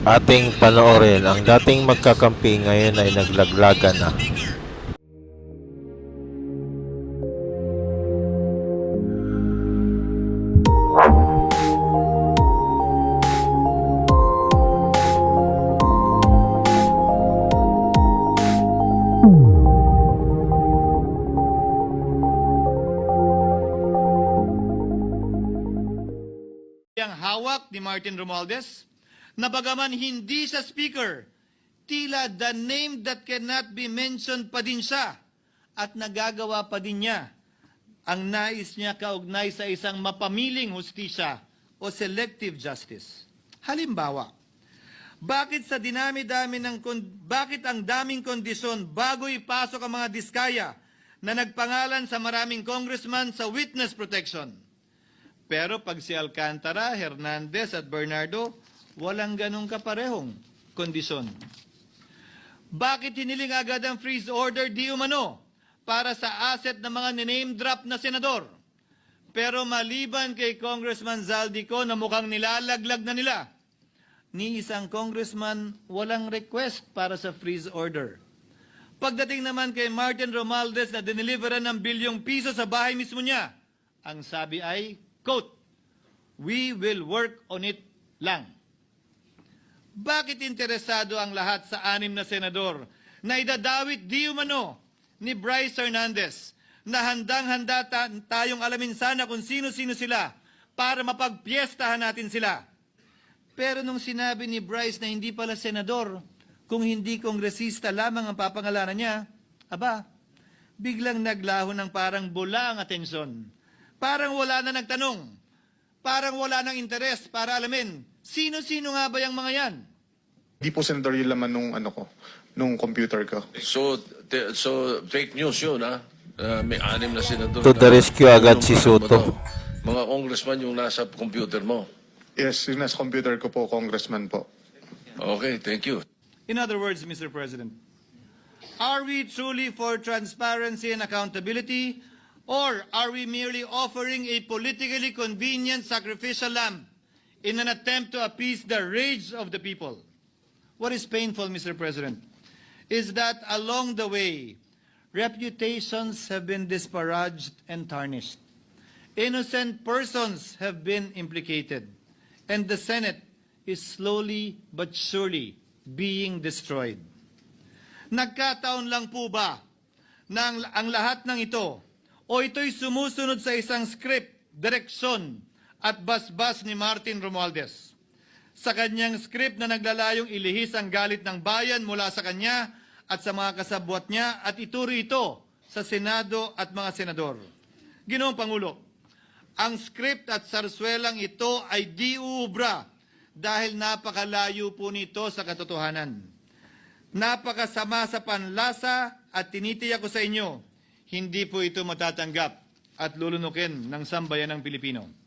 Ating panoorin ang dating magkakampi ngayon ay naglaglagan na. Ang hawak ni Martin Romualdez, na bagaman hindi siya speaker, tila the name that cannot be mentioned pa din siya at nagagawa pa din niya ang nais niya kaugnay sa isang mapamiling hustisya o selective justice. Halimbawa, bakit ang daming kondisyon bago ipasok ang mga diskaya na nagpangalan sa maraming congressman sa witness protection? Pero pag si Alcantara, Hernandez at Bernardo, walang ganong kaparehong kondisyon. Bakit hiniling agad ang freeze order di umano para sa asset ng mga name drop na senador? Pero maliban kay Congressman Zaldico na mukhang nilalaglag na nila, ni isang congressman walang request para sa freeze order. Pagdating naman kay Martin Romualdez na diniliveran ng bilyong piso sa bahay mismo niya, ang sabi ay, quote, "We will work on it lang." Bakit interesado ang lahat sa 6 na senador na idadawit di umano ni Bryce Hernandez na handang-handa tayong alamin sana kung sino-sino sila para mapagpiestahan natin sila? Pero nung sinabi ni Bryce na hindi pala senador, kung hindi kongresista lamang ang papangalanan niya, aba, biglang naglaho ng parang bula ang atensyon. Parang wala na nagtanong. Parang wala nang interes para alamin, sino-sino nga ba yung mga yan? Di po, Senator, yung laman nung computer ko. So fake news yun, ha? May 6 na senador. To the rescue agad si Soto. Mga congressman yung nasa computer mo. Yes, yung nasa computer ko po, congressman po. Okay, thank you. In other words, Mr. President, are we truly for transparency and accountability, or are we merely offering a politically convenient sacrificial lamb in an attempt to appease the rage of the people? What is painful, Mr. President, is that along the way, reputations have been disparaged and tarnished. Innocent persons have been implicated, and the Senate is slowly but surely being destroyed. Nagkataon lang po ba na ang lahat ng ito o ito'y sumusunod sa isang script, direksyon at basbas ni Martin Romualdez? Sa kanyang script na naglalayong ilihis ang galit ng bayan mula sa kanya at sa mga kasabwat niya at ituro ito sa Senado at mga senador. Ginoong Pangulo, ang script at sarswelang ito ay di uubra dahil napakalayo po nito sa katotohanan. Napakasama sa panlasa at tinitiyak ko sa inyo, hindi po ito matatanggap at lulunukin ng sambayanang Pilipino.